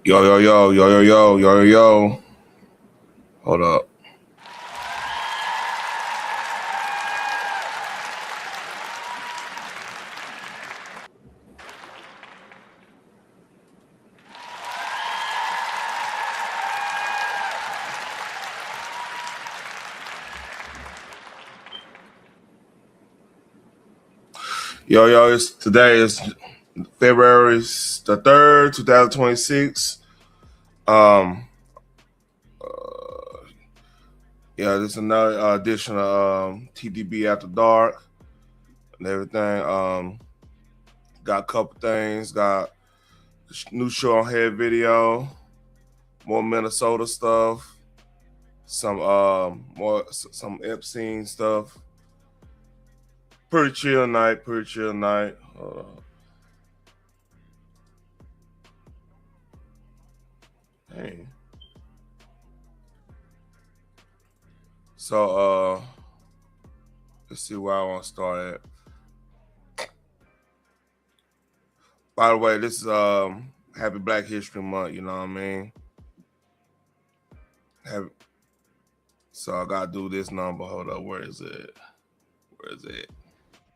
Yo, yo, yo, yo, yo, yo, yo, yo, yo. Hold up. Yo, yo, today is February the 3rd, 2026. Um, yeah, this is another edition of TTB After Dark and everything. Got a couple things. Got new show on head video, more Minnesota stuff, some Epstein stuff. Pretty chill night. Hey. So let's see where I want to start at. By the way, this is Happy Black History Month, you know what I mean? So I gotta do this number. Hold up, where is it?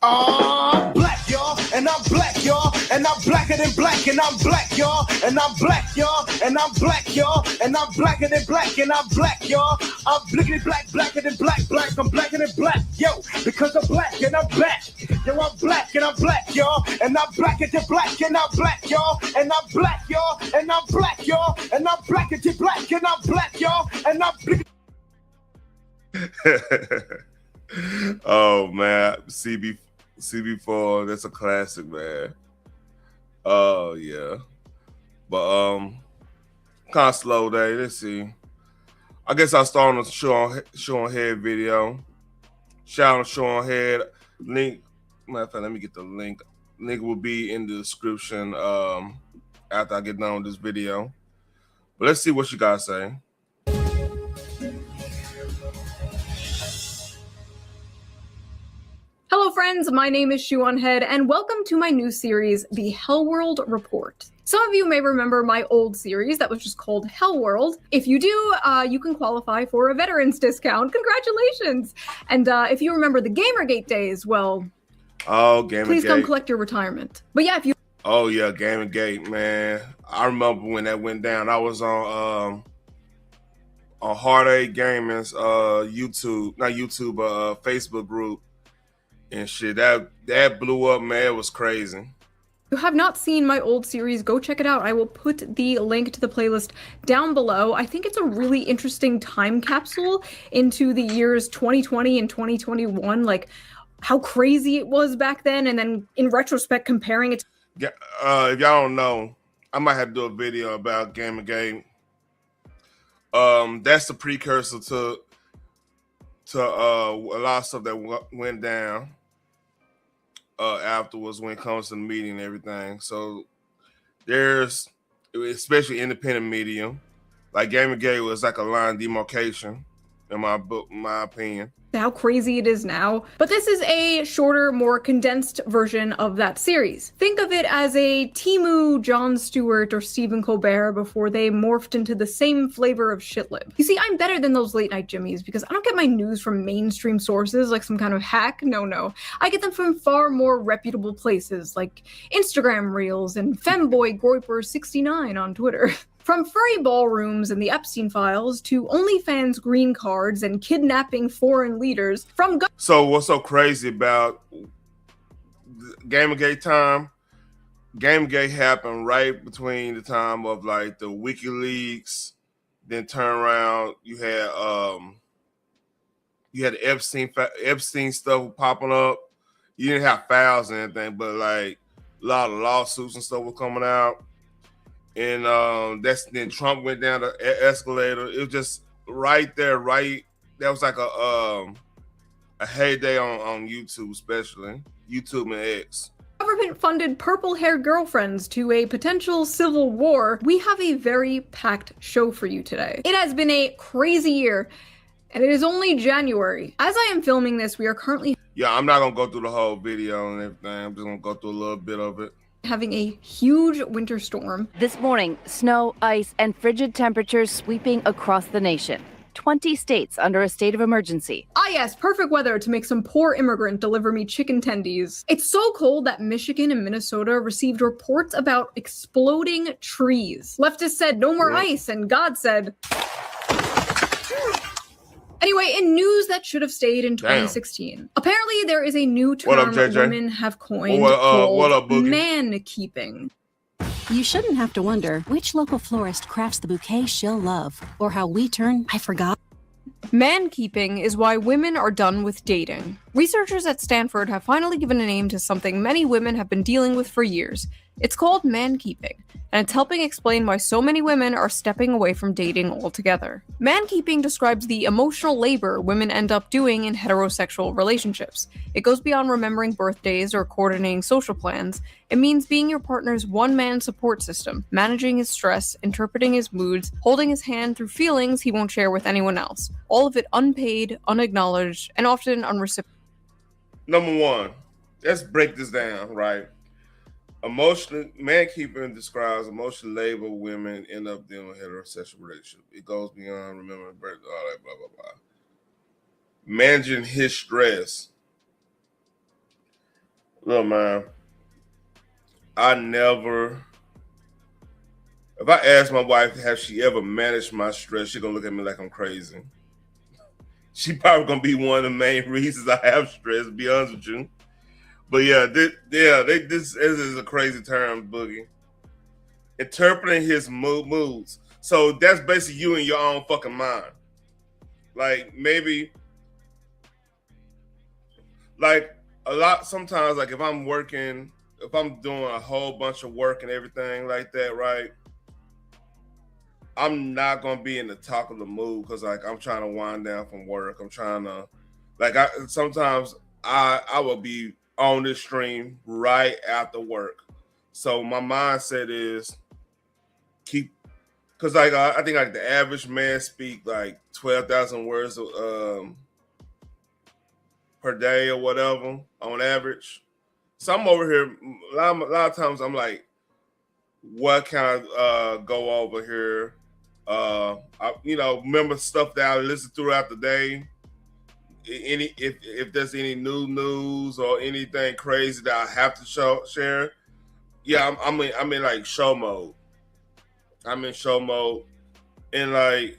Black, y'all, and I'm black, y'all, and I'm blacker than black, and I'm black, y'all, and I'm black, y'all, and I'm black, y'all, and I'm blacker than black, and I'm black, y'all. I'm blickety black, blacker than black, I'm blacker than black, yo, because I'm black and I'm black. Yo, I'm black and I'm black, y'all, and I'm blacker than black, and I'm black, y'all, and I'm black, y'all, and I'm black, y'all, and I'm blacker than black, and I'm black, y'all, and I'm blickety. Oh man, CB4, that's a classic, man. Oh yeah. But kind of slow day. Let's see. I guess I'll start on the show on head video. Shout out to show on head. Link. Matter of fact, let me get the link. Link will be in the description after I get done with this video. But let's see what you guys say. Hello friends, my name is Shoe on Head, and welcome to my new series, The Hell World Report. Some of you may remember my old series that was just called Hell World. If you do, you can qualify for a veterans discount. Congratulations! And if you remember the Gamergate days, well, Gamergate. Please come collect your retirement. But yeah, if you... Oh yeah, Gamergate, man. I remember when that went down. I was on Heartache Gaming's Facebook group. And shit, that blew up, man. It was crazy. If you have not seen my old series, go check it out. I will put the link to the playlist down below. I think it's a really interesting time capsule into the years 2020 and 2021, like how crazy it was back then, and then in retrospect comparing it to... If y'all don't know, I might have to do a video about Gamergate. That's the precursor to a lot of stuff that went down afterwards when it comes to the media and everything. So there's, especially independent media, like Gamergate was like a line demarcation in my opinion. How crazy it is now. But this is a shorter, more condensed version of that series. Think of it as a Temu, Jon Stewart, or Stephen Colbert before they morphed into the same flavor of shitlib. You see, I'm better than those late night Jimmies because I don't get my news from mainstream sources like some kind of hack. No. I get them from far more reputable places like Instagram Reels and Femboy Groiper69 on Twitter. From furry ballrooms and the Epstein files to OnlyFans green cards and kidnapping foreign leaders from... So what's so crazy about Gamergate time? Gamergate happened right between the time of like the WikiLeaks, then turn around, you had Epstein stuff popping up. You didn't have files or anything, but like a lot of lawsuits and stuff were coming out. And then Trump went down the escalator. It was just right there, right. That was like a heyday on YouTube, especially YouTube and X. Government-funded purple-haired girlfriends to a potential civil war. We have a very packed show for you today. It has been a crazy year, and it is only January. As I am filming this, we are currently... Yeah, I'm not gonna go through the whole video and everything. I'm just gonna go through a little bit of it. having a huge winter storm. This morning, snow, ice, and frigid temperatures sweeping across the nation. 20 states under a state of emergency. Ah yes, perfect weather to make some poor immigrant deliver me chicken tendies. It's so cold that Michigan and Minnesota received reports about exploding trees. Leftists said no more ice, and God said... Anyway, in news that should have stayed in 2016, apparently there is a new term women have coined called man-keeping. You shouldn't have to wonder which local florist crafts the bouquet she'll love, or how we turn I forgot. Man-keeping is why women are done with dating. Researchers at Stanford have finally given a name to something many women have been dealing with for years. It's called man-keeping, and it's helping explain why so many women are stepping away from dating altogether. Man-keeping describes the emotional labor women end up doing in heterosexual relationships. It goes beyond remembering birthdays or coordinating social plans. It means being your partner's one-man support system, managing his stress, interpreting his moods, holding his hand through feelings he won't share with anyone else. All of it unpaid, unacknowledged, and often unreciprocated. Number one, let's break this down, right? Emotional man-keeping describes emotional labor women end up dealing with heterosexual relationships. It goes beyond remembering birthday, all that, blah, blah, blah. Managing his stress. Look, man, if I ask my wife, has she ever managed my stress, she's gonna look at me like I'm crazy. She probably gonna be one of the main reasons I have stress, to be honest with you. But yeah, this is a crazy term, Boogie. Interpreting his moods. So that's basically you in your own fucking mind. Like maybe, like a lot, sometimes like if I'm working, if I'm doing a whole bunch of work and everything like that, right? I'm not gonna be in the talk of the mood because like I'm trying to wind down from work. I'm trying to, like sometimes I will be on this stream right after work. So my mindset is because like I think like the average man speak like 12,000 words per day or whatever on average. So I'm over here a lot of times I'm like, what can I go over here? Remember stuff that I listen throughout the day. If there's any new news or anything crazy that I have to share, yeah, I'm in like show mode. I'm in show mode, and like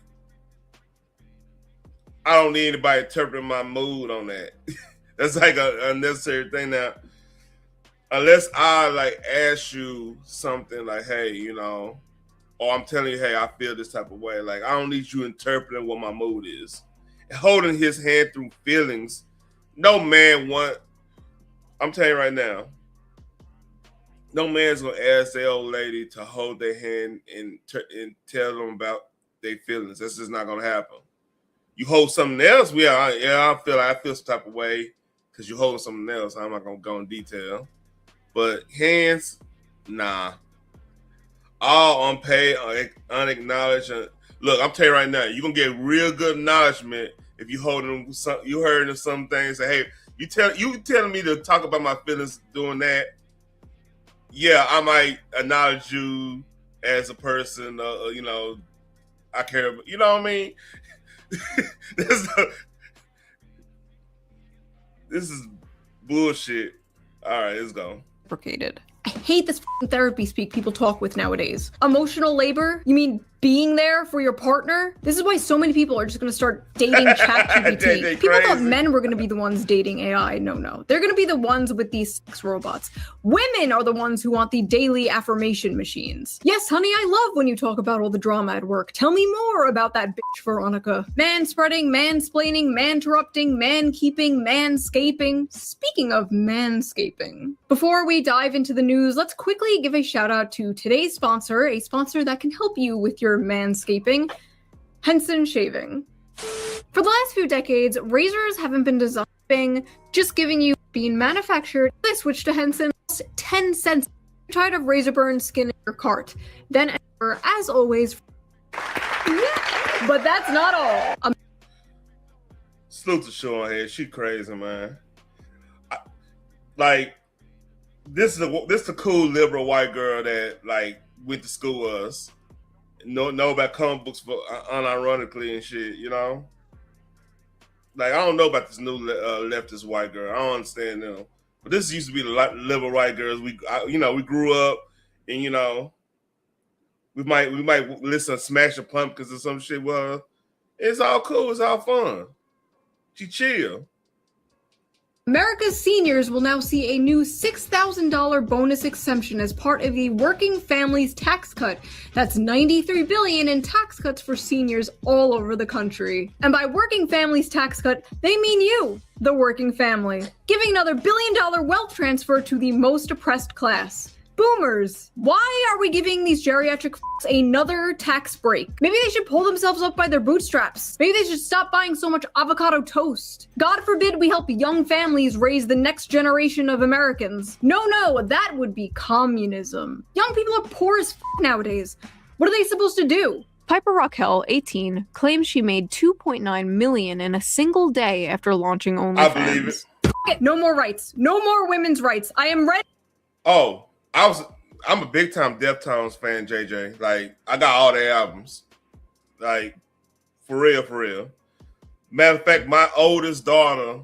I don't need anybody interpreting my mood on that. That's like a unnecessary thing now. Unless I like ask you something like, hey, or I'm telling you, hey, I feel this type of way. Like I don't need you interpreting what my mood is. Holding his hand through feelings, no man I'm telling you right now, no man's gonna ask their old lady to hold their hand and tell them about their feelings. That's just not gonna happen. You hold something else, I feel some type of way because you holding something else. I'm not gonna go in detail, but hands, nah. All unpaid, unacknowledged. Look, I'm telling you right now, you're gonna get real good acknowledgement if you holding some. You heard of some things. Say, hey, you telling me to talk about my feelings doing that. Yeah, I might acknowledge you as a person. I care. You know what I mean? This is bullshit. All right, let's go. I hate this therapy speak people talk with nowadays. Emotional labor? You mean being there for your partner? This is why so many people are just going to start dating ChatGPT. People thought men were going to be the ones dating AI. No. They're going to be the ones with these sex robots. Women are the ones who want the daily affirmation machines. Yes, honey, I love when you talk about all the drama at work. Tell me more about that bitch, Veronica. Man-spreading, mansplaining, man-interrupting, man-keeping, manscaping. Speaking of manscaping, before we dive into the news, let's quickly give a shout out to today's sponsor, a sponsor that can help you with your manscaping, Henson Shaving. For the last few decades, razors haven't been designed, just giving you being manufactured. I switched to Henson, 10 cents. You're tired of razor burn skin in your cart. Then, as always, but that's not all. Salute to Sean here. She crazy, man. this is the cool liberal white girl that like went to school with us. Know about comic books, but unironically and shit. You know, like I don't know about this new leftist white girl. I don't understand them. But this used to be the liberal white girls. We grew up, and we might listen to Smash the Pumpkins or some shit. Well, it's all cool. It's all fun. She chill. America's seniors will now see a new $6,000 bonus exemption as part of the Working Families Tax Cut. That's $93 billion in tax cuts for seniors all over the country. And by Working Families Tax Cut, they mean you, the working family, giving another billion-dollar wealth transfer to the most oppressed class. Boomers. Why are we giving these geriatric f***s another tax break? Maybe they should pull themselves up by their bootstraps. Maybe they should stop buying so much avocado toast. God forbid we help young families raise the next generation of Americans. No, that would be communism. Young people are poor as f*** nowadays. What are they supposed to do? Piper Raquel, 18, claims she made $2.9 million in a single day after launching OnlyFans. I believe it. No more rights. No more women's rights. I am ready. Oh. I'm a big time Deftones fan, JJ. Like, I got all their albums. Like, for real. Matter of fact, my oldest daughter,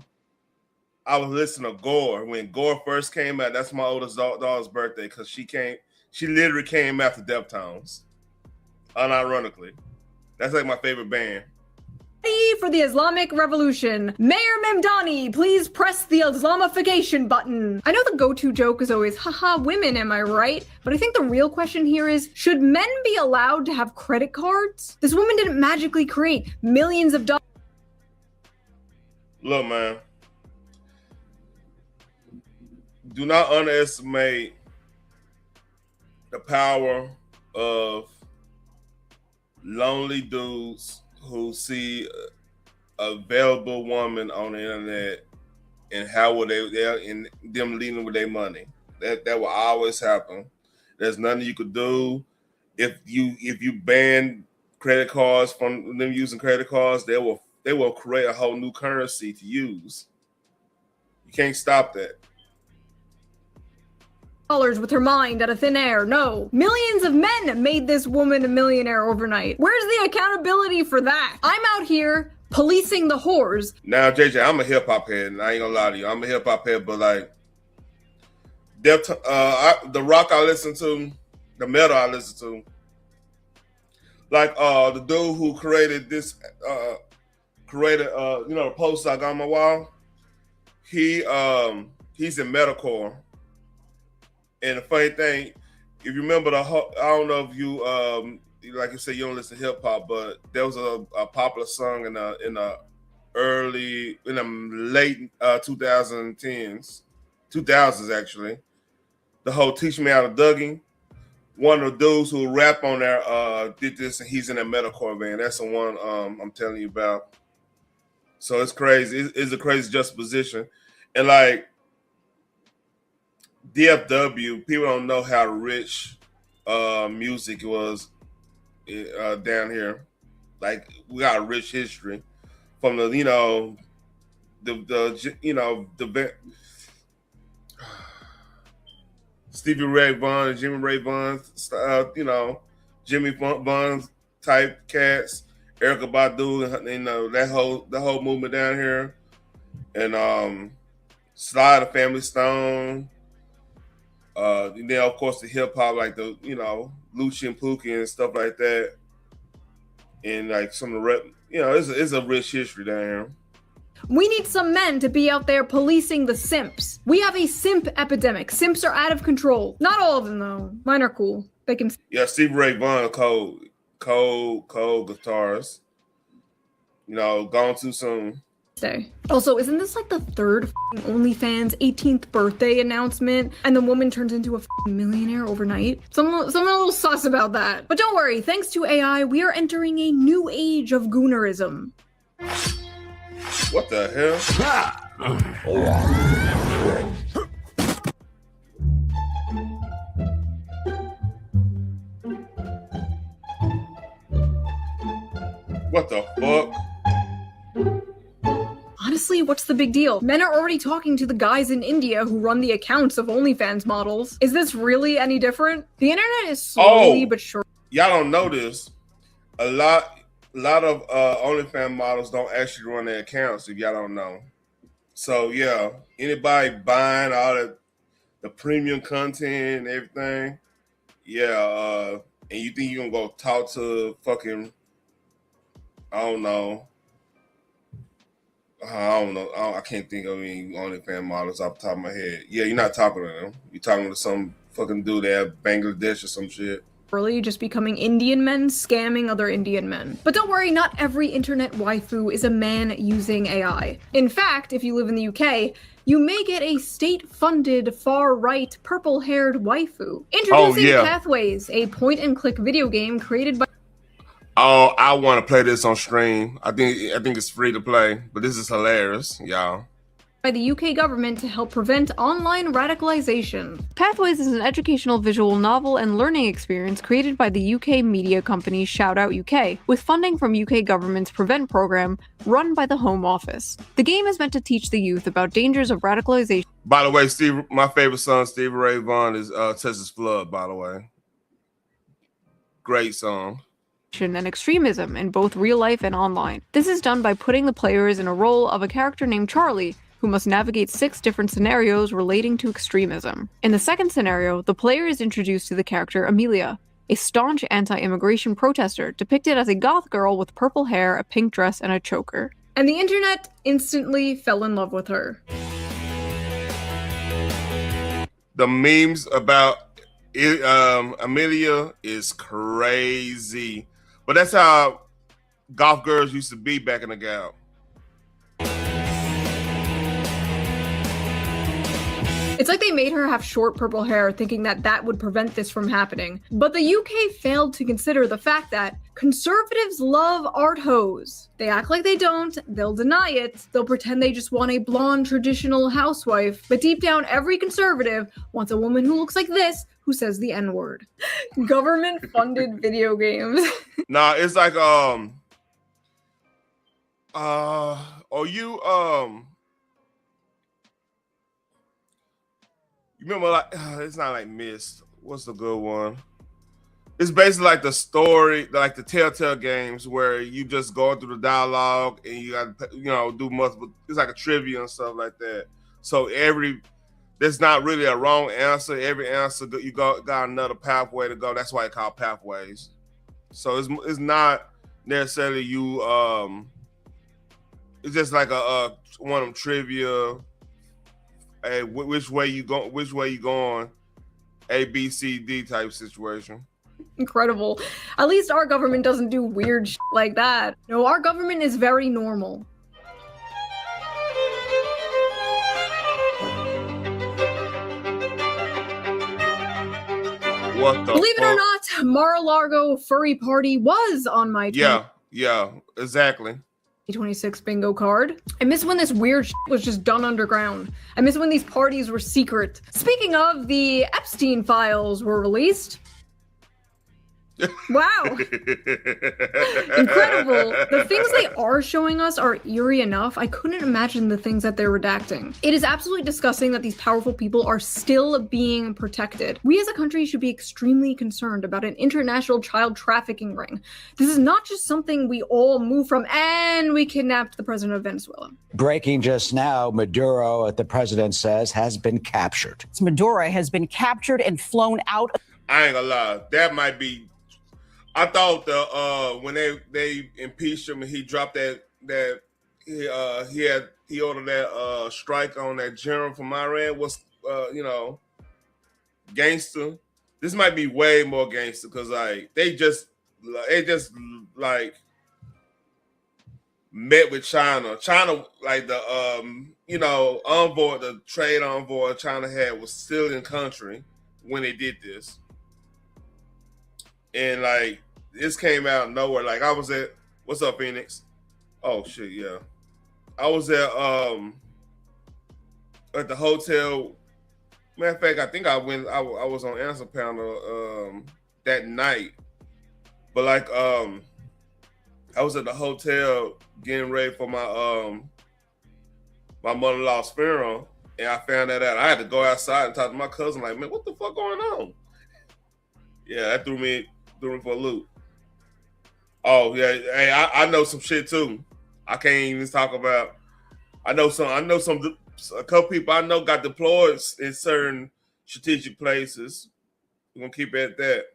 I was listening to Gore. When Gore first came out, that's my oldest daughter's birthday, because she literally came after Deftones. Unironically. That's like my favorite band. For the Islamic Revolution. Mayor Memdani, please press the Islamification button. I know the go-to joke is always, haha, women, am I right? But I think the real question here is, should men be allowed to have credit cards? This woman didn't magically create millions of dollars. Look, man. Do not underestimate the power of lonely dudes who see a available woman on the internet and how will they're in them leading with their money. That will always happen. There's nothing you could do. If you ban credit cards from them using credit cards, they will create a whole new currency to use. You can't stop that. With her mind out of thin air. No. Millions of men made this woman a millionaire overnight. Where's the accountability for that? I'm out here policing the whores. Now, JJ, I'm a hip hop head, and I ain't gonna lie to you. I'm a hip hop head, but like the rock I listen to, the metal I listen to, like the dude who created this the poster I got on my wall, he's in metalcore. And the funny thing, if you remember I don't know if you like you said you don't listen to hip hop, but there was a popular song in the late 2000s actually. The whole "Teach Me How to Dougie." One of the dudes who rap on there did this, and he's in a metalcore band. That's the one I'm telling you about. So it's crazy. It's a crazy juxtaposition, and like. DFW, people don't know how rich music was down here. Like we got a rich history from the Stevie Ray Vaughan, Jimmy Ray Vaughan, Jimmy Vaughan type cats, Erykah Badu, the whole movement down here, and Sly the Family Stone. And then of course the hip hop like the Lucci and Pookie and stuff like that, and like some of the rap. It's a rich history down here. We need some men to be out there policing the simps. We have a simp epidemic. Simps are out of control. Not all of them though. Mine are cool. They can. Yeah, Stevie Ray Vaughan, cold guitars. Gone too soon. Also, isn't this like the third OnlyFans 18th birthday announcement, and the woman turns into a millionaire overnight? Someone a little sus about that. But don't worry, thanks to AI, we are entering a new age of goonerism. What the hell? What the fuck? Honestly, what's the big deal? Men are already talking to the guys in India who run the accounts of OnlyFans models. Is this really any different? The internet is slowly but surely. Y'all don't know this. A lot of OnlyFans models don't actually run their accounts, if y'all don't know. So yeah, anybody buying all the premium content and everything, yeah, and you think you're gonna go talk to fucking, I don't know, I can't think of any OnlyFans models off the top of my head. Yeah, you're not talking to them. You're talking to some fucking dude at Bangladesh or some shit. Really just becoming Indian men scamming other Indian men. But don't worry, not every internet waifu is a man using AI. In fact, if you live in the UK, you may get a state-funded, far-right, purple-haired waifu. Introducing Pathways, a point-and-click video game created by... Oh, I want to play this on stream. I think it's free to play, but this is hilarious, y'all. By the UK government to help prevent online radicalization. Pathways is an educational visual novel and learning experience created by the UK media company Shoutout UK, with funding from UK government's Prevent program run by the Home Office. The game is meant to teach the youth about dangers of radicalization. By the way, Steve, my favorite song, Stevie Ray Vaughan, is Texas Flood, by the way. Great song. And extremism in both real life and online. This is done by putting the players in a role of a character named Charlie, who must navigate 6 different scenarios relating to extremism. In the second scenario, the player is introduced to the character Amelia, a staunch anti-immigration protester depicted as a goth girl with purple hair, a pink dress, and a choker. And the internet instantly fell in love with her. The memes about Amelia is crazy. But that's how goth girls used to be back in the gap. It's like they made her have short purple hair, thinking that that would prevent this from happening. But the UK failed to consider the fact that conservatives love art hoes. They act like they don't, they'll deny it, they'll pretend they just want a blonde traditional housewife, but deep down every conservative wants a woman who looks like this, who says the N-word. Government-funded video games. Nah, it's like you remember, like, it's not like Myst. What's the good one? It's basically like the story, like the Telltale games, where you just go through the dialogue and you got to, do multiple. It's like a trivia and stuff like that. So there's not really a wrong answer. Every answer you got another pathway to go. That's why it's called Pathways. So it's not necessarily you. It's just like a one of them trivia. Hey, which way you going? A, B, C, D type situation. Incredible. At least our government doesn't do weird shit like that. No, our government is very normal. What the Believe it or not, Mar-a-Lago furry party was on my Yeah, exactly. 26 bingo card. I miss when this weird shit was just done underground. I miss when these parties were secret. Speaking of, the Epstein files were released. Wow. Incredible. The things they are showing us are eerie enough. I couldn't imagine the things that they're redacting. It is absolutely disgusting that these powerful people are still being protected. We as a country should be extremely concerned about an international child trafficking ring. This is not just something we all move from, and we kidnapped the president of Venezuela. Breaking just now, Maduro, the president says, has been captured. Maduro has been captured and flown out. I ain't gonna lie. That might be. I thought when they impeached him and he dropped that he ordered that strike on that general from Iran was gangster. This might be way more gangster because like they just like met with China. China, like the envoy, the trade envoy China had was still in country when they did this. And like this came out of nowhere. Like I was at, what's up, Phoenix? Oh shit, yeah. I was at the hotel. Matter of fact, I think I was on answer panel that night. But like I was at the hotel getting ready for my my mother-in-law's funeral, and I found that out. I had to go outside and talk to my cousin, like, man, what the fuck going on? Yeah, that threw me for a loop. Oh yeah, hey, I know some shit too. I can't even talk about. I know a couple people I know got deployed in certain strategic places. We're gonna keep it at that.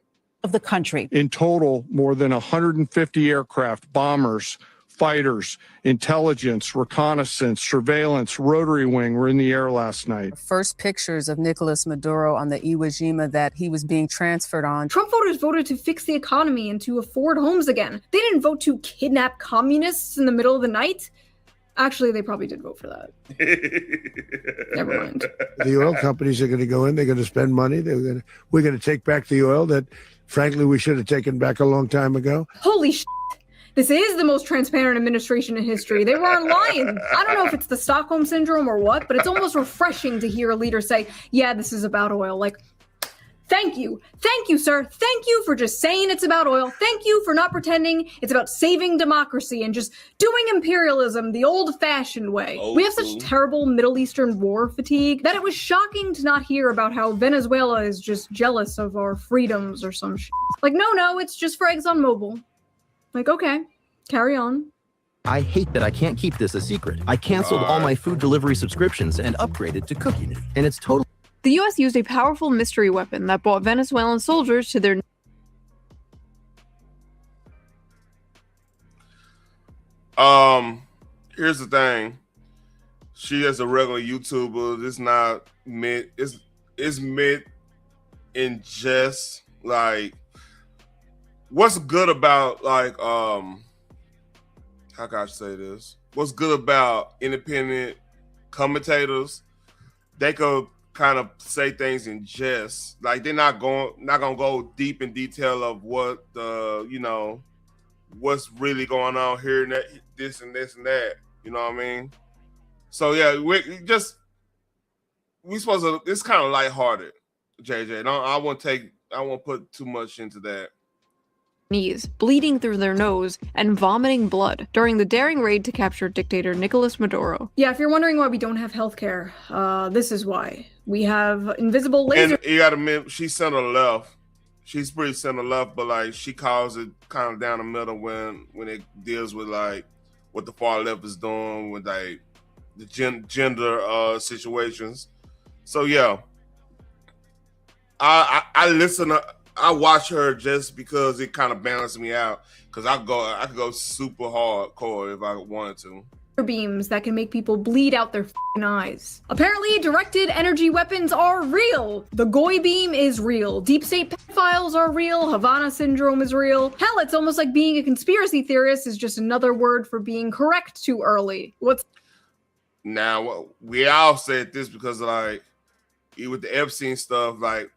Of the country. In total, more than 150 aircraft, bombers, fighters, intelligence, reconnaissance, surveillance, rotary wing were in the air last night. First pictures of Nicolas Maduro on the Iwo Jima that he was being transferred on. Trump voters voted to fix the economy and to afford homes again. They didn't vote to kidnap communists in the middle of the night. Actually, they probably did vote for that. Never mind. The oil companies are going to go in. They're going to spend money. We're going to take back the oil that, frankly, we should have taken back a long time ago. Holy shit. This is the most transparent administration in history. They weren't lying. I don't know if it's the Stockholm Syndrome or what, but it's almost refreshing to hear a leader say, yeah, this is about oil. Like, thank you. Thank you, sir. Thank you for just saying it's about oil. Thank you for not pretending it's about saving democracy and just doing imperialism the old-fashioned way. We have such terrible Middle Eastern war fatigue that it was shocking to not hear about how Venezuela is just jealous of our freedoms or some shit. Like, no, it's just for ExxonMobil. Like, okay, carry on. I hate that I can't keep this a secret. I canceled all my food delivery subscriptions and upgraded to Cooking, and it's totally... The US used a powerful mystery weapon that brought Venezuelan soldiers to their... Here's the thing. She is a regular YouTuber. It's not meant, it's meant in just like, what's good about like, how can I say this? What's good about independent commentators? They could kind of say things in jest, like they're not gonna go deep in detail of what what's really going on here and that, this and that. You know what I mean? So yeah, we supposed to. It's kind of lighthearted, JJ. I won't put too much into that. Knees, bleeding through their nose, and vomiting blood during the daring raid to capture dictator Nicolas Maduro. Yeah, if you're wondering why we don't have healthcare, this is why. We have invisible laser. And you gotta admit, she's center left. She's pretty center left, but like she calls it kind of down the middle when it deals with like what the far left is doing with like the gender situations. So yeah, I listen. I watch her just because it kind of balances me out. Because I could go super hardcore if I wanted to. Beams that can make people bleed out their f***ing eyes. Apparently, directed energy weapons are real. The Goy beam is real. Deep state pedophiles are real. Havana syndrome is real. Hell, it's almost like being a conspiracy theorist is just another word for being correct too early. Now, we all said this because like with the Epstein stuff, like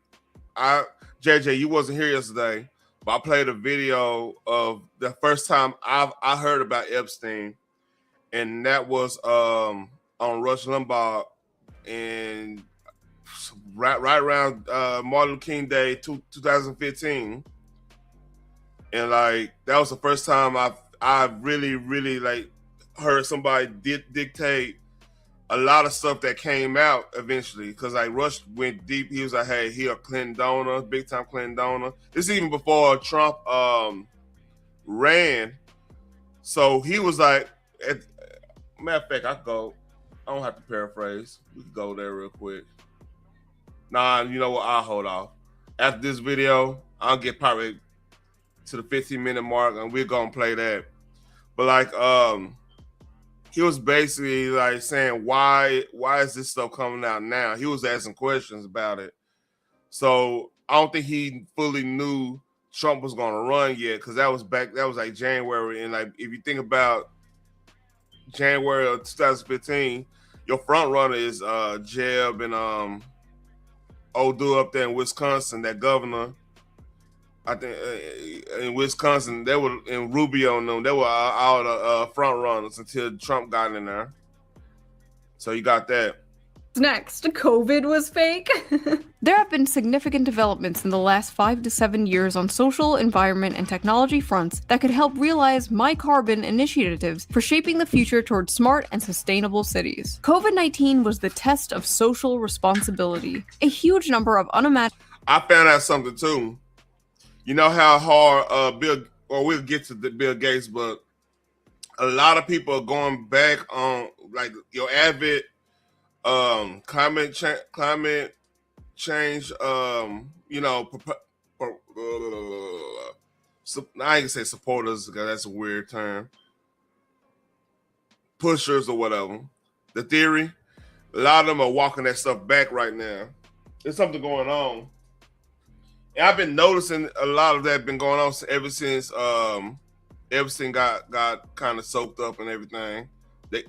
JJ, you wasn't here yesterday, but I played a video of the first time I heard about Epstein. And that was on Rush Limbaugh, and right around Martin Luther King Day 2015, and like that was the first time I really like heard somebody dictate a lot of stuff that came out eventually, because like Rush went deep. He was like, "Hey, he a Clinton donor, big time Clinton donor." This is even before Trump ran, so he was like. Matter of fact, I don't have to paraphrase. We can go there real quick. Nah, you know what? I'll hold off. After this video, I'll get probably to the 15-minute mark and we're gonna play that. But like he was basically like saying why is this stuff coming out now? He was asking questions about it. So I don't think he fully knew Trump was gonna run yet, because that was like January, and like if you think about January of 2015, your front runner is Jeb and old dude up there in Wisconsin, that governor. I think in Wisconsin, they were in Rubio and them. They were all the front runners until Trump got in there. So you got that. Next, COVID was fake. There have been significant developments in the last 5 to 7 years on social, environment, and technology fronts that could help realize My Carbon initiatives for shaping the future towards smart and sustainable cities. COVID-19 was the test of social responsibility. A huge number of unimaginable... I found out something too. You know how hard we'll get to the Bill Gates, but a lot of people are going back on like your avid climate change, you know, I ain't gonna say supporters because that's a weird term. Pushers or whatever. The theory, a lot of them are walking that stuff back right now. There's something going on. And I've been noticing a lot of that been going on ever since Epstein got kind of soaked up and everything.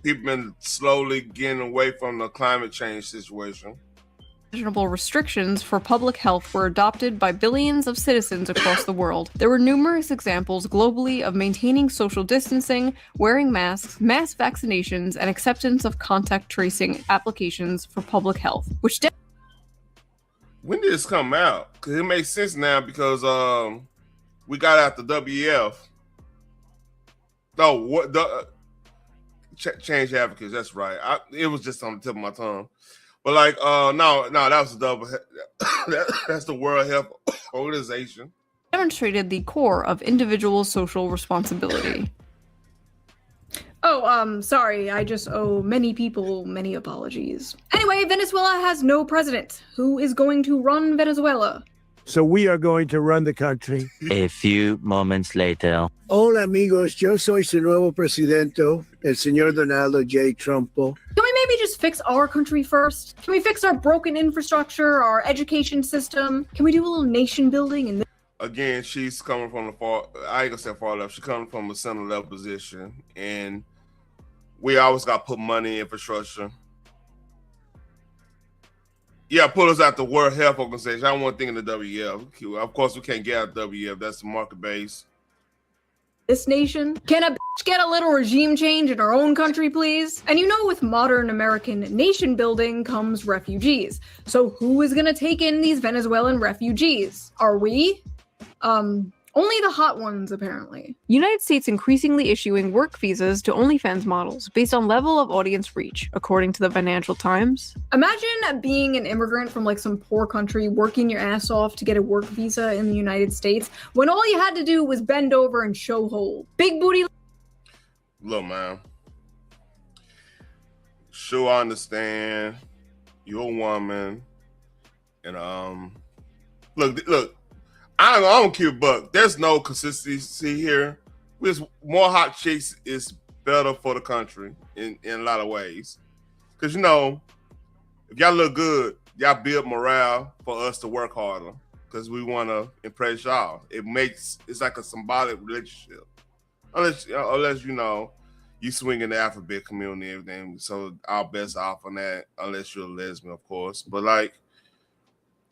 People been slowly getting away from the climate change situation. Imaginable restrictions for public health were adopted by billions of citizens across the world. There were numerous examples globally of maintaining social distancing, wearing masks, mass vaccinations, and acceptance of contact tracing applications for public health, which when did this come out? Because it makes sense now because we got out the WF. No, what the change advocates? That's right. It was just on the tip of my tongue. But like, no, that was that's the World Health Organization. Demonstrated the core of individual social responsibility. Oh, sorry, I just owe many people many apologies. Anyway, Venezuela has no president. Who is going to run Venezuela? So we are going to run the country. A few moments later. Hola amigos, yo soy su nuevo presidente, el señor Donaldo J. Trumpo. Can we maybe just fix our country first? Can we fix our broken infrastructure, our education system? Can we do a little nation building? And again, she's coming from the far, I ain't gonna say far left, she's coming from a center level position, and we always got to put money in infrastructure. Yeah, pull us out the World Health Organization. I don't want to think of the WF. Of course, we can't get out the WF. That's the market base. This nation? Can a bitch get a little regime change in our own country, please? And you know, with modern American nation building comes refugees. So who is gonna take in these Venezuelan refugees? Are we? Only the hot ones, apparently. United States increasingly issuing work visas to OnlyFans models based on level of audience reach, according to the Financial Times. Imagine being an immigrant from like some poor country, working your ass off to get a work visa in the United States, when all you had to do was bend over and show hold. Big booty. Look, man. Sure, I understand. You're a woman. And, look. I don't care, but there's no consistency here. With more hot chicks is better for the country in a lot of ways. Because, you know, if y'all look good, y'all build morale for us to work harder because we want to impress y'all. It's like a symbolic relationship. Unless you know, you swing in the alphabet community and everything. So our best off on that, unless you're a lesbian, of course. But like,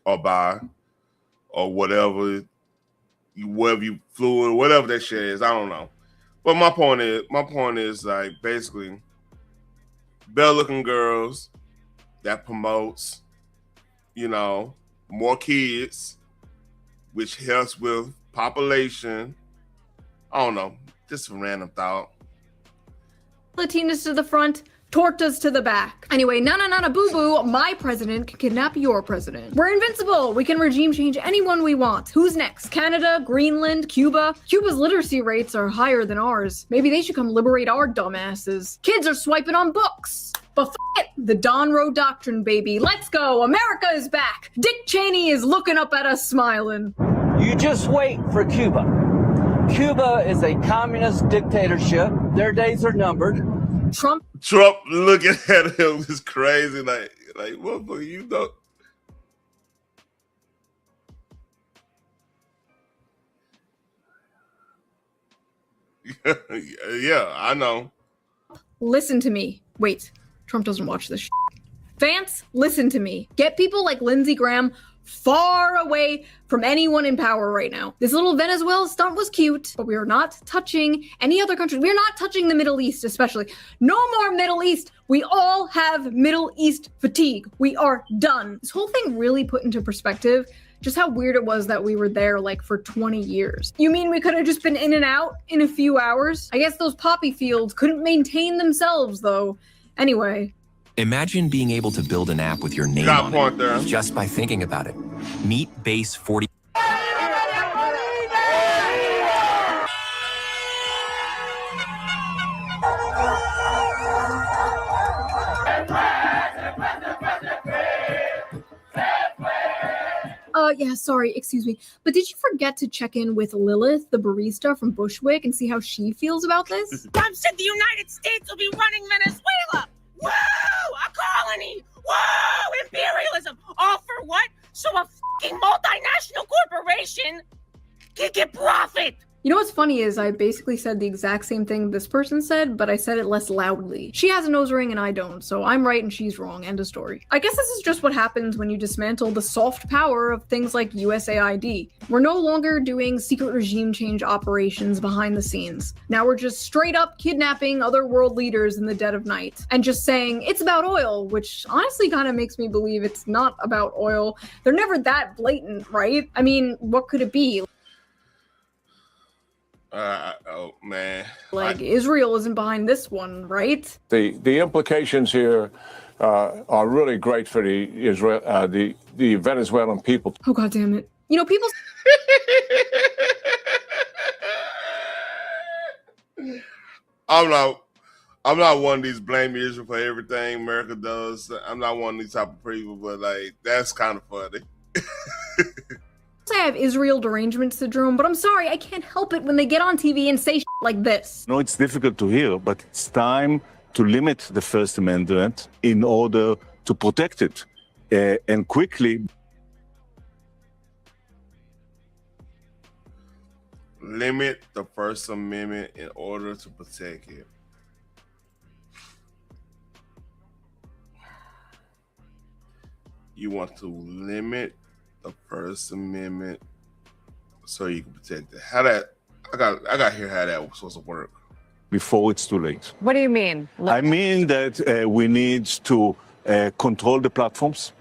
or bi. Or whatever you fluid, whatever that shit is, I don't know. But my point is like basically better looking girls that promotes, you know, more kids, which helps with population. I don't know, just a random thought. Latinas to the front, tortas to the back. Anyway, nana boo-boo, my president can kidnap your president. We're invincible. We can regime change anyone we want. Who's next? Canada, Greenland, Cuba? Cuba's literacy rates are higher than ours. Maybe they should come liberate our dumbasses. Kids are swiping on books. But f it, the Don Road Doctrine, baby. Let's go. America is back. Dick Cheney is looking up at us smiling. You just wait for Cuba. Cuba is a communist dictatorship. Their days are numbered. Trump looking at him is crazy. Like what you know? Yeah, I know. Listen to me. Wait, Trump doesn't watch this shit. Vance, listen to me. Get people like Lindsey Graham far away from anyone in power right now. This little Venezuela stunt was cute, but we are not touching any other country. We're not touching the Middle East, especially. No more Middle East. We all have Middle East fatigue. We are done. This whole thing really put into perspective just how weird it was that we were there like for 20 years. You mean we could have just been in and out in a few hours? I guess those poppy fields couldn't maintain themselves though. Anyway. Imagine being able to build an app with your name on it just by thinking about it. Meet Base 40. Yeah, sorry, excuse me. But did you forget to check in with Lilith, the barista from Bushwick, and see how she feels about this? Trump said the United States will be running Venezuela. Whoa, a colony. Whoa, imperialism. All for what? So a fucking multinational corporation can get profit. You know what's funny is I basically said the exact same thing this person said, but I said it less loudly. She has a nose ring and I don't, so I'm right and she's wrong. End of story. I guess this is just what happens when you dismantle the soft power of things like USAID. We're no longer doing secret regime change operations behind the scenes. Now we're just straight up kidnapping other world leaders in the dead of night and just saying it's about oil, which honestly kind of makes me believe it's not about oil. They're never that blatant, right? I mean, what could it be? Oh man, like Israel isn't behind this one, right? The implications here are really great for the Venezuelan people. Oh god damn it! You know, people. I'm not one of these blame Israel for everything America does. I'm not one of these type of people, but like that's kind of funny. I have Israel derangement syndrome, but I'm sorry, I can't help it when they get on TV and say shit like this. No, it's difficult to hear, but it's time to limit the First Amendment in order to protect it and quickly. Limit the First Amendment in order to protect it. You want to limit the First Amendment so you can protect it. How that I got to hear how that was supposed to work before it's too late. What do you mean? I mean that we need to control the platforms,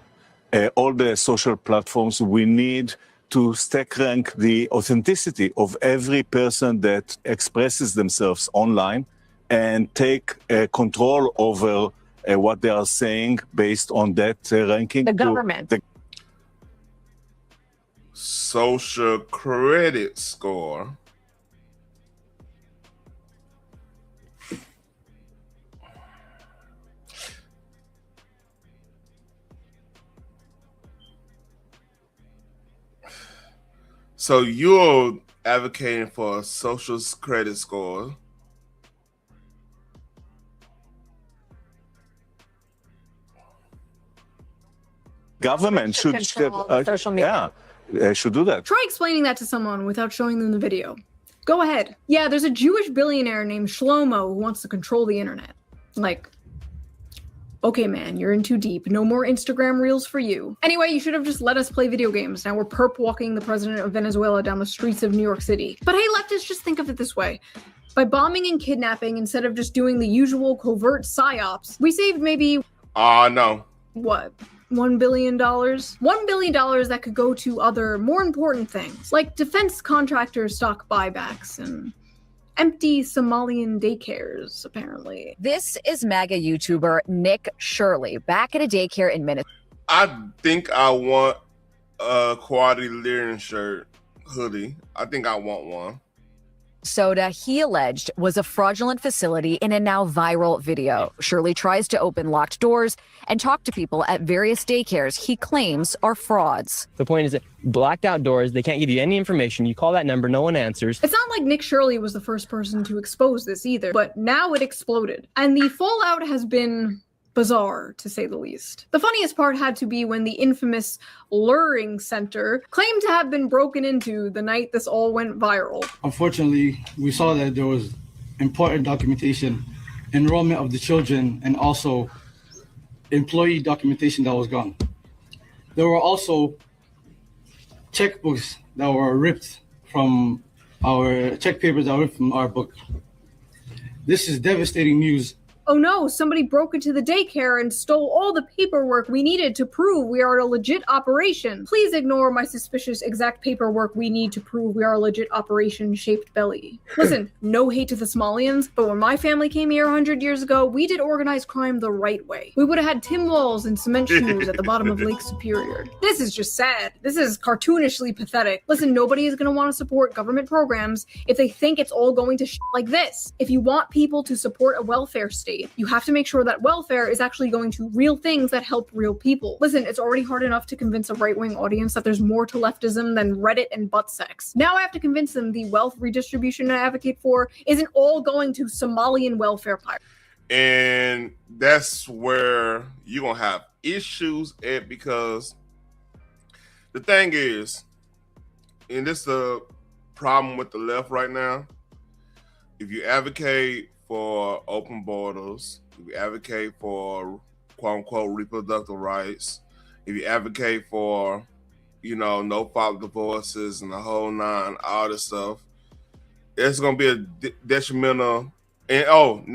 all the social platforms. We need to stack rank the authenticity of every person that expresses themselves online and take control over what they are saying based on that ranking. The government. Social credit score. So you're advocating for a social credit score. Government should social media. Should do that. Try explaining that to someone without showing them the video. Go ahead. Yeah, there's a Jewish billionaire named Shlomo who wants to control the internet. Like, okay, man, you're in too deep. No more Instagram reels for you. Anyway, you should have just let us play video games. Now we're perp walking the president of Venezuela down the streets of New York City. But hey, leftists, just think of it this way. By bombing and kidnapping, instead of just doing the usual covert psyops, we saved maybe... no. What? $1 billion? $1 billion that could go to other, more important things, like defense contractor stock buybacks and empty Somalian daycares, apparently. This is MAGA YouTuber Nick Shirley, back at a daycare in Minnesota. I think I want a quality Leering shirt, hoodie. I think I want one. He alleged was a fraudulent facility in a now viral video. Shirley tries to open locked doors and talk to people at various daycares he claims are frauds. The point is that blacked out doors, they can't give you any information. You call that number, no one answers. It's not like Nick Shirley was the first person to expose this either, but now it exploded. And the fallout has been bizarre, to say the least. The funniest part had to be when the infamous Luring Center claimed to have been broken into the night this all went viral. Unfortunately, we saw that there was important documentation, enrollment of the children, and also employee documentation that was gone. There were also checkbooks that were ripped from our check papers that were ripped from our book. This is devastating news. Oh no, somebody broke into the daycare and stole all the paperwork we needed to prove we are a legit operation. Please ignore my suspicious exact paperwork we need to prove we are a legit operation shaped belly. Listen, no hate to the Somalians, but when my family came here 100 years ago, we did organized crime the right way. We would have had Tim Walls and cement shoes at the bottom of Lake Superior. This is just sad. This is cartoonishly pathetic. Listen, nobody is going to want to support government programs if they think it's all going to shit like this. If you want people to support a welfare state, you have to make sure that welfare is actually going to real things that help real people. Listen, it's already hard enough to convince a right-wing audience that there's more to leftism than Reddit and butt sex. Now I have to convince them the wealth redistribution I advocate for isn't all going to Somalian welfare pirates. And that's where you're going to have issues at, because the thing is, and this is the problem with the left right now, if you advocate for open borders, if you advocate for quote-unquote reproductive rights, if you advocate for, you know, no-fault divorces and the whole nine, all this stuff, it's going to be a detrimental. And I'm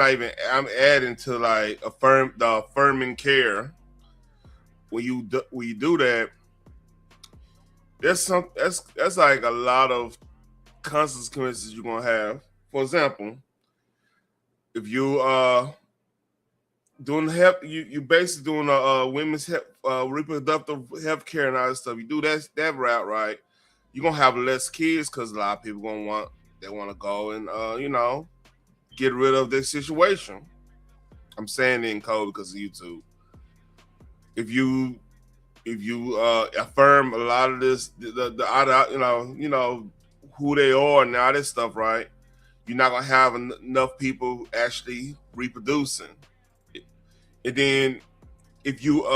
adding to like the affirming care. When you do that, that's like a lot of consequences you're going to have. For example, if you doing you basically doing women's reproductive health care and all that stuff, you do that route right, you're gonna have less kids because a lot of people want to go and you know, get rid of this situation. I'm saying it in code because of YouTube. If you affirm a lot of this, the you know who they are and all this stuff, right? You're not gonna have enough people actually reproducing. And then if you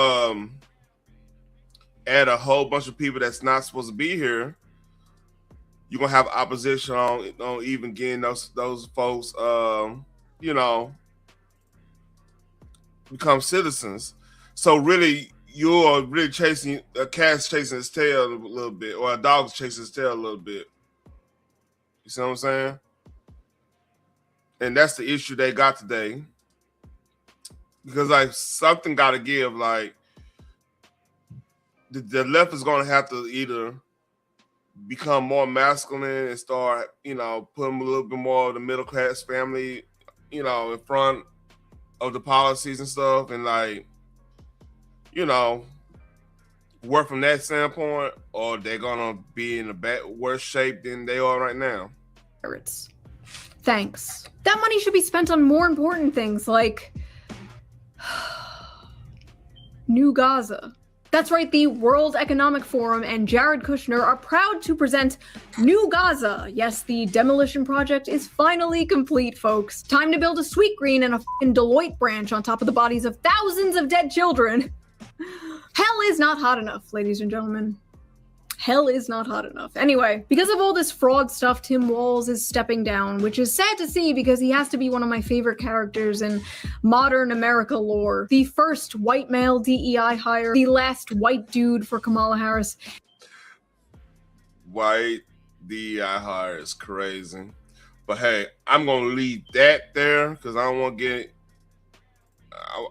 add a whole bunch of people that's not supposed to be here, you're gonna have opposition on even getting those folks you know, become citizens. So really you're really chasing a cat's chasing its tail a little bit, or a dog's chasing its tail a little bit. You see what I'm saying? And that's the issue they got today. Because like something got to give. Like the left is going to have to either become more masculine and start, you know, putting a little bit more of the middle class family, you know, in front of the policies and stuff, and like, you know, work from that standpoint, or they're gonna be in a worse shape than they are right now. Thanks. That money should be spent on more important things like New Gaza. That's right, the World Economic Forum and Jared Kushner are proud to present New Gaza. Yes, the demolition project is finally complete, folks. Time to build a Sweet Green and a f***ing Deloitte branch on top of the bodies of thousands of dead children. Hell is not hot enough, ladies and gentlemen. Hell is not hot enough. Anyway, because of all this fraud stuff, Tim Walls is stepping down, which is sad to see because he has to be one of my favorite characters in modern America lore. The first white male DEI hire, the last white dude for Kamala Harris. White DEI hire is crazy. But hey, I'm going to leave that there because I don't want to get...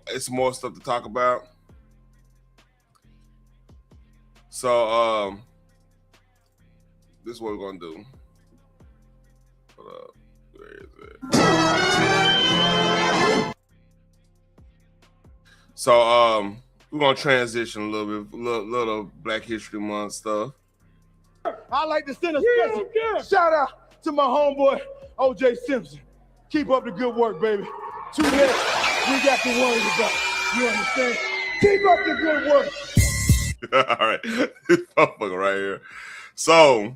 it's more stuff to talk about. So, this is what we're gonna do. Hold up. Where is it? So we're gonna transition a little bit, little Black History Month stuff. I'd like to send a special shout out to my homeboy OJ Simpson. Keep up the good work, baby. Too late, we got to worry about. You understand? Keep up the good work. All right, this motherfucker right here. So,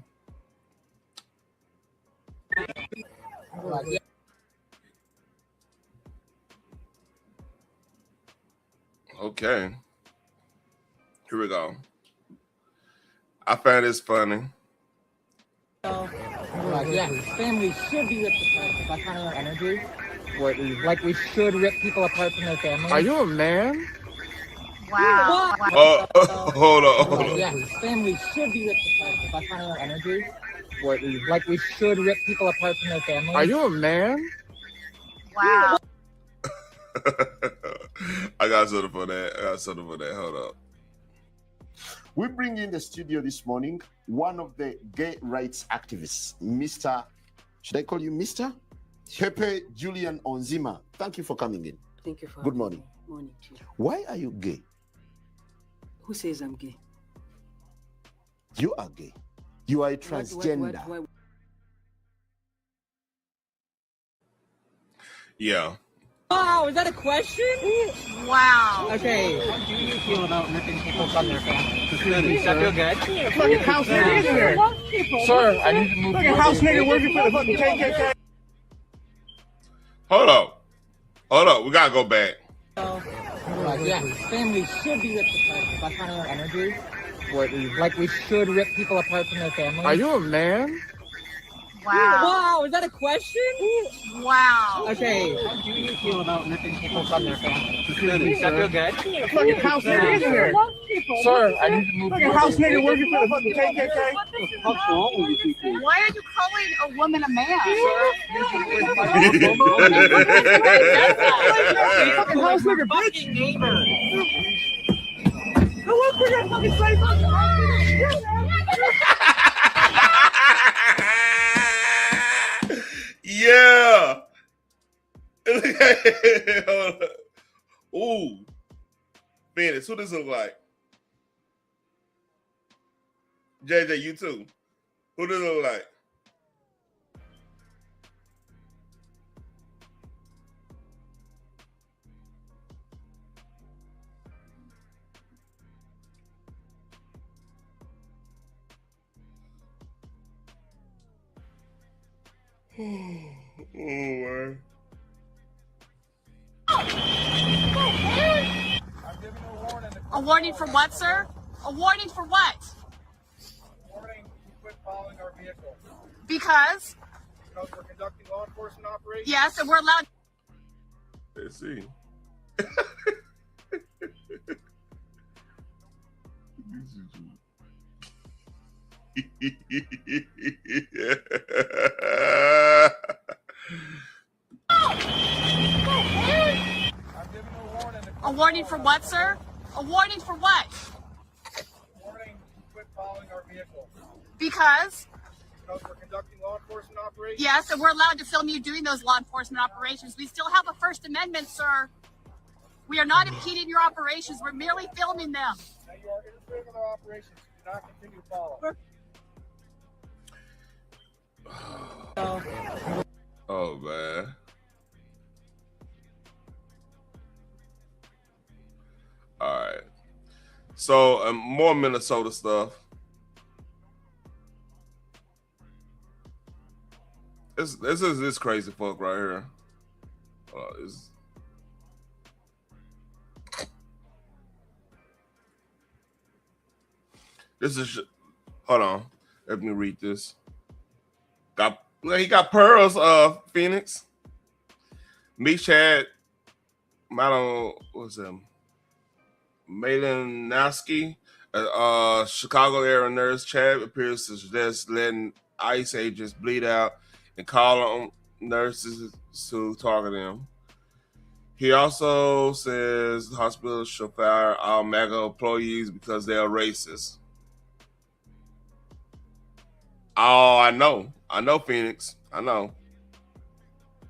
okay, here we go. I found this funny. Yeah, families should be ripped apart. Is that kind of our energy? Like we should rip people apart from their families? Are you a man? Wow. Hold on. Yeah, families should be ripped apart. That's kind of our energy. Like we should rip people apart from their families. Are you a man? Wow. I got something for that. Hold up. We bring in the studio this morning one of the gay rights activists, Mr. Should I call you Mr? Pepe Julian Onzima. Thank you for coming in. Thank you for Good morning. Morning to you. Why are you gay? Who says I'm gay? You are gay. You are a transgender. What? Yeah. Wow, is that a question? Wow. Okay. How do you feel about ripping people from their families? Does that feel good? Fucking house nigga in here. Sir, I need to move. Fucking house nigga working for the fucking KKK. Hold up. We gotta go back. Yeah, families should be ripped apart. That's kind of our energy. Like we should rip people apart from their families. Are you a man? Wow. Wow, is that a question? Wow. Okay. How do you feel about ripping people from their families? Does that feel good? Fucking house nigga in here. Sir, I need to move. Fucking house nigga working for the fucking KKK. What's wrong with you people? Why are you calling a woman a man? Fucking house nigga, bitch. I want to that fucking place. Yeah. Ooh. Phoenix, who does this look like? JJ, you too. Who does it look like? Oh, man. A warning for what, sir? A warning for what? Warning, quit following our vehicle. Because? Because we're conducting law enforcement operations. Yes, and we're allowed. Let's see. A warning for what, sir? A warning for what? Warning, quit following our vehicle. Because? Because we're conducting law enforcement operations. Yes, and we're allowed to film you doing those law enforcement operations. We still have a First Amendment, sir. We are not impeding your operations. We're merely filming them. Now you are interfering with our operations. Do not continue to follow. Oh, man. All right. So, more Minnesota stuff. This is this crazy fuck right here. This is. Hold on. Let me read this. He got pearls. Phoenix. Meech had. What's him? Malinowski, Chicago area nurse. Chad appears to suggest letting ICE agents bleed out and call on nurses to target them. He also says the hospital should fire all MAGA employees because they are racist. Oh, I know, Phoenix. I know.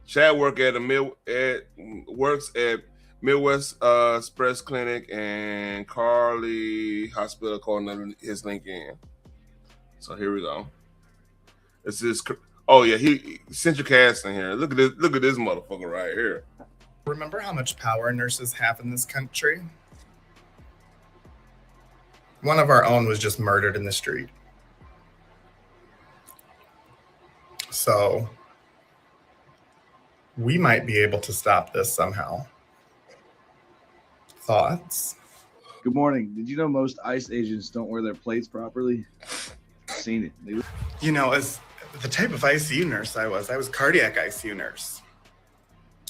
Chad works at Midwest Express Clinic and Carly Hospital, according to his LinkedIn. So here we go. This is. Oh yeah, he Central Casting here. Look at this. Look at this motherfucker right here. Remember how much power nurses have in this country? One of our own was just murdered in the street. So we might be able to stop this somehow. Thoughts? Good morning. Did you know most ICE agents don't wear their plates properly? I've seen it. You know, as the type of ICU nurse I was cardiac ICU nurse.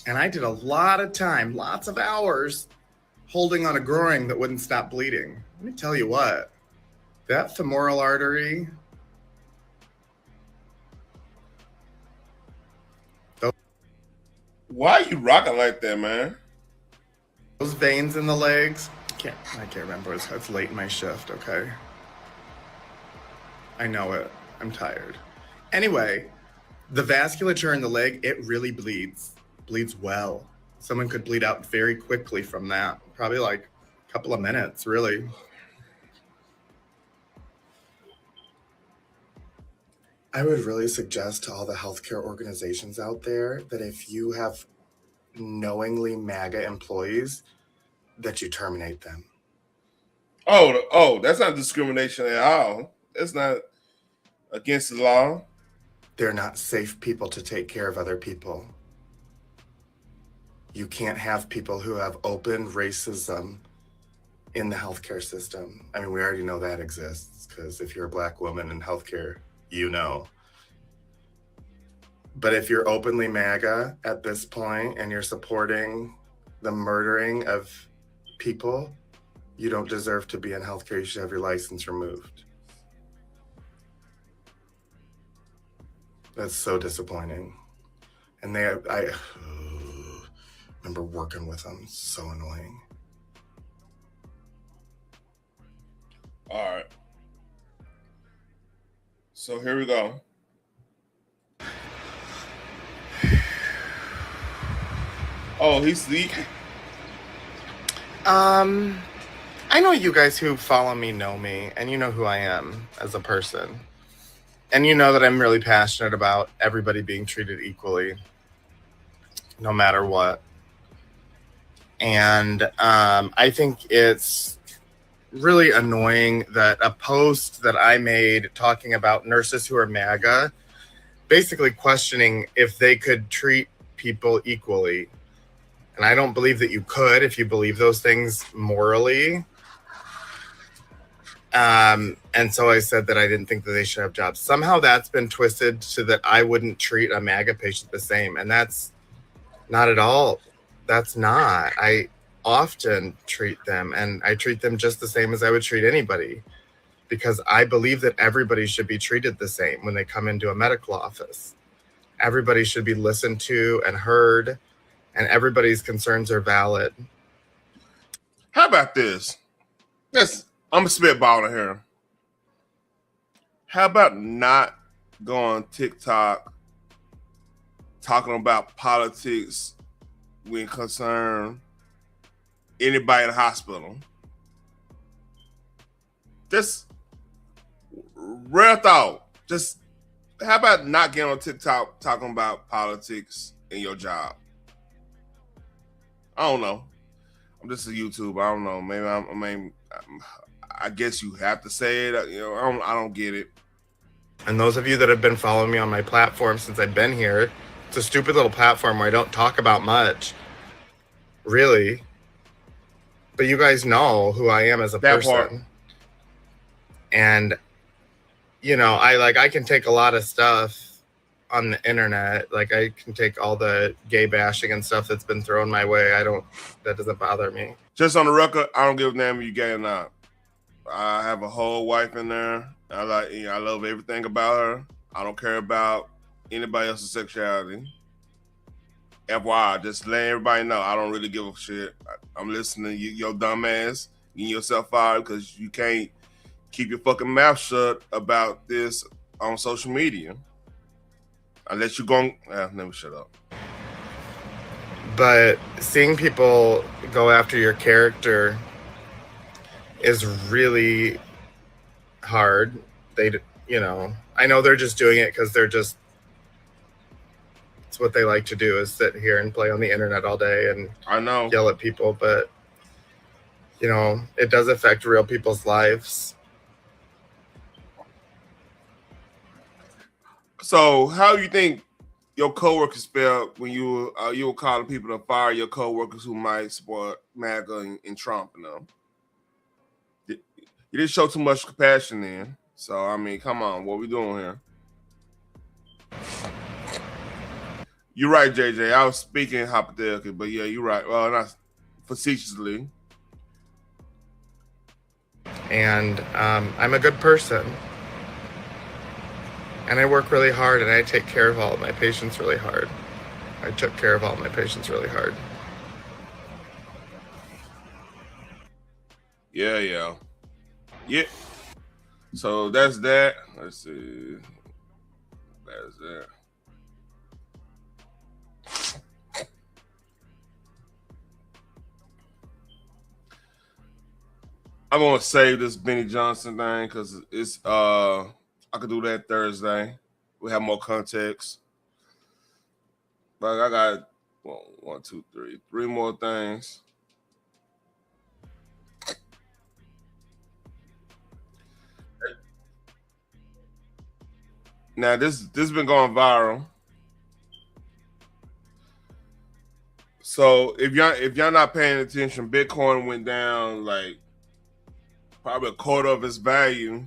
And I did a lot of time, lots of hours holding on a groin that wouldn't stop bleeding. Let me tell you what, that femoral artery, Why are you rocking like that, man? those veins in the legs, I can't remember. It's late in my shift, okay? I know it. I'm tired. Anyway, the vasculature in the leg, it really bleeds well. Someone could bleed out very quickly from that. Probably like a couple of minutes, really. I would really suggest to all the healthcare organizations out there that if you have knowingly MAGA employees, that you terminate them. Oh, that's not discrimination at all. That's not against the law. They're not safe people to take care of other people. You can't have people who have open racism in the healthcare system. I mean, we already know that exists, because if you're a Black woman in healthcare, you know. But if you're openly MAGA at this point and you're supporting the murdering of people, you don't deserve to be in healthcare. You should have your license removed. That's so disappointing. And I remember working with them. So annoying. All right. So here we go. Oh, he's sleeping. I know you guys who follow me know me, and you know who I am as a person. And you know that I'm really passionate about everybody being treated equally, no matter what. And I think it's really annoying that a post that I made talking about nurses who are MAGA, basically questioning if they could treat people equally. And I don't believe that you could if you believe those things morally. And so I said that I didn't think that they should have jobs. Somehow that's been twisted so that I wouldn't treat a MAGA patient the same. And that's not at all. That's not. I often treat them, and I treat them just the same as I would treat anybody, because I believe that everybody should be treated the same when they come into a medical office. Everybody should be listened to and heard, and everybody's concerns are valid. How about this? I'm spitballing here. How about not going TikTok talking about politics when concern anybody in the hospital? Just real thought. Just how about not getting on TikTok talking about politics in your job? I don't know. I'm just a YouTuber. I don't know. Maybe I guess you have to say it. You know, I don't get it. And those of you that have been following me on my platform since I've been here, it's a stupid little platform where I don't talk about much, really. But you guys know who I am as a person. Part. And, you know, I can take a lot of stuff on the internet. Like, I can take all the gay bashing and stuff that's been thrown my way. That doesn't bother me. Just on the record, I don't give a damn if you gay or not. I have a whole wife in there. I love everything about her. I don't care about anybody else's sexuality. FYI, just letting everybody know, I don't really give a shit. I'm listening to your dumb ass getting yourself fired because you can't keep your fucking mouth shut about this on social media. Unless you're going, let me shut up. But seeing people go after your character is really hard. I know they're just doing it because it's what they like to do, is sit here and play on the internet all day and yell at people. But, it does affect real people's lives. So how do you think your coworkers felt when you were calling people to fire your coworkers who might support MAGA and Trump? You didn't show too much compassion then. So, I mean, come on. What we doing here? You're right, JJ. I was speaking hypothetically, but yeah, you're right. Well, not facetiously. And I'm a good person. And I work really hard, and I take care of all of my patients really hard. I took care of all my patients really hard. Yeah. So that's that. Let's see. That's that. I'm gonna save this Benny Johnson thing because it's I could do that Thursday. We have more context. But I got one, two, three more things. Now this been going viral. So if y'all not paying attention, Bitcoin went down like probably a quarter of its value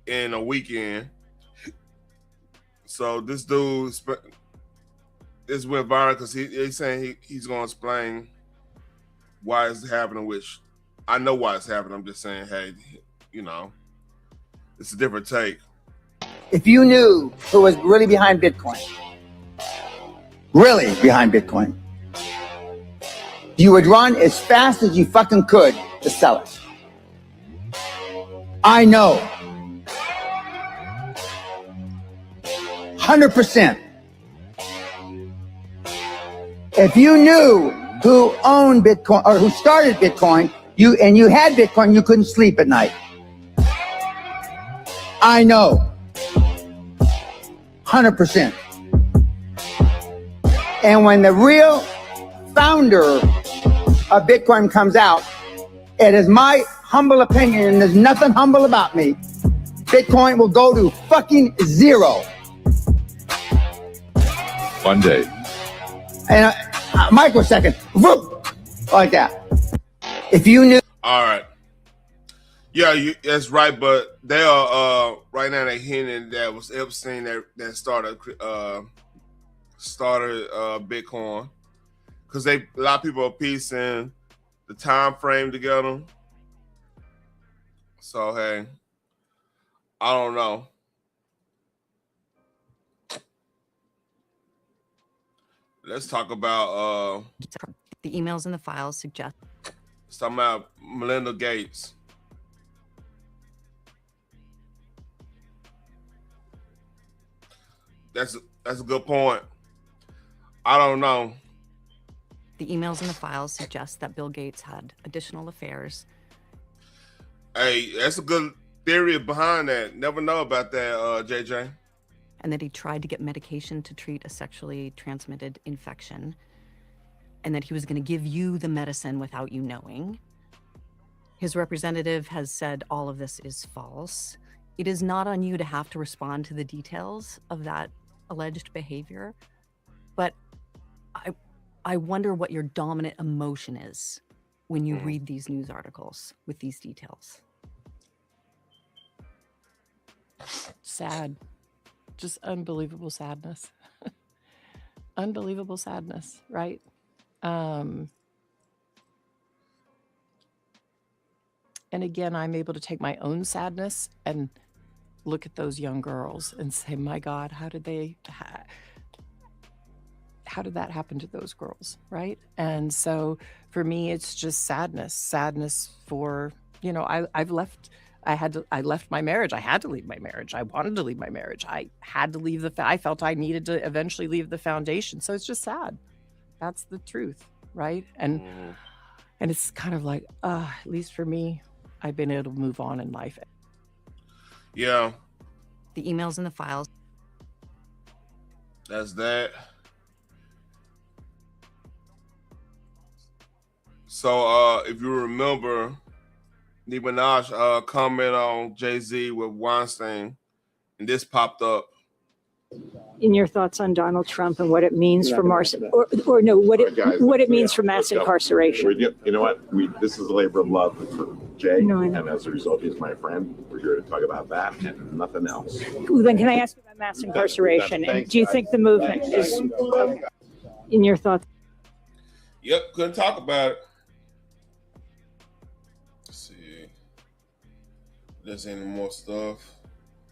in a weekend. So this dude, this went viral because he's saying he's going to explain why it's happening, which I know why it's happening. I'm just saying, hey, you know, it's a different take. If you knew who was really behind Bitcoin, you would run as fast as you fucking could to sell it. I know. 100%. If you knew who owned Bitcoin or who started Bitcoin, you had Bitcoin, you couldn't sleep at night. I know. 100%. And when the real founder of Bitcoin comes out, it is my humble opinion, and there's nothing humble about me, Bitcoin will go to fucking zero. One day. And a microsecond, whoop, like that. If you knew. All right. Yeah, that's right. But they are right now. They're hinting that was Epstein that started Bitcoin because a lot of people are piecing the time frame together. So hey, I don't know. Let's talk about the emails and the files suggest. Let's talk about Melinda Gates. That's a good point. I don't know. The emails and the files suggest that Bill Gates had additional affairs. Hey, that's a good theory behind that. Never know about that, JJ. And that he tried to get medication to treat a sexually transmitted infection. And that he was going to give you the medicine without you knowing. His representative has said all of this is false. It is not on you to have to respond to the details of that alleged behavior. But I wonder what your dominant emotion is when you read these news articles with these details. Sad. Just unbelievable sadness. Unbelievable sadness, right? And again, I'm able to take my own sadness and look at those young girls and say, my God, how did that happen to those girls, right? And so for me, it's just sadness for, you know, I left my marriage. I had to leave my marriage. I wanted to leave my marriage. I had to leave I felt I needed to eventually leave the foundation. So it's just sad. That's the truth, right? And it's kind of like, at least for me, I've been able to move on in life. Yeah. The emails and the files. That's that. So if you remember, Nicki Minaj comment on Jay-Z with Weinstein, and this popped up. In your thoughts on Donald Trump and what it means for mass incarceration. You know what? This is a labor of love for Jay, and as a result, he's my friend. We're here to talk about that and nothing else. Well, then, can I ask you about mass incarceration? And do you think the movement is, in your thoughts? Yep, couldn't talk about it. Let's see. There's any more stuff?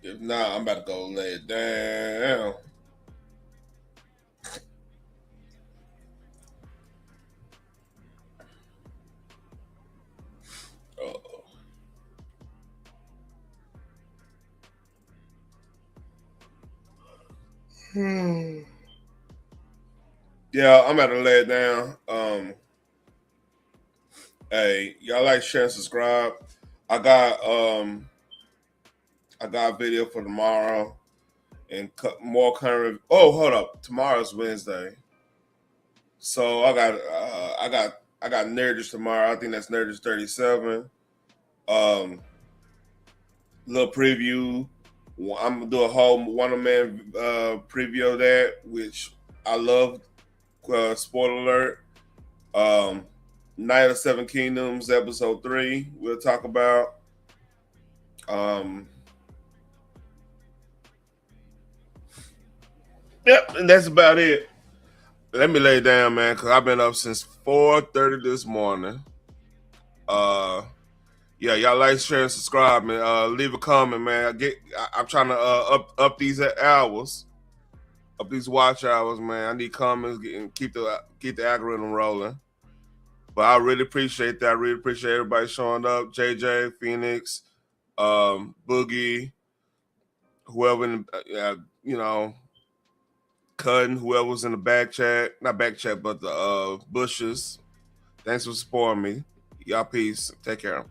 If not, I'm about to go lay it down. Yeah, I'm about to lay it down. Hey, y'all like, share, and subscribe. I got a video for tomorrow and more current. Oh, hold up! Tomorrow's Wednesday, so I got Nerdish tomorrow. I think that's Nerdish 37. Little preview. I'm gonna do a whole one-man preview of that, which I love. Spoiler alert. Night of the Seven Kingdoms, episode 3. We'll talk about. Yep, and that's about it. Let me lay down, man, because I've been up since 4:30 this morning. Yeah, y'all like, share, and subscribe, man. Leave a comment, man. I'm trying to up these hours, up these watch hours, man. I need comments and keep the algorithm rolling. But I really appreciate that. I really appreciate everybody showing up. JJ, Phoenix, Boogie, whoever, Cutting, whoever was in the back chat, not back chat, but the bushes. Thanks for supporting me. Y'all peace. Take care.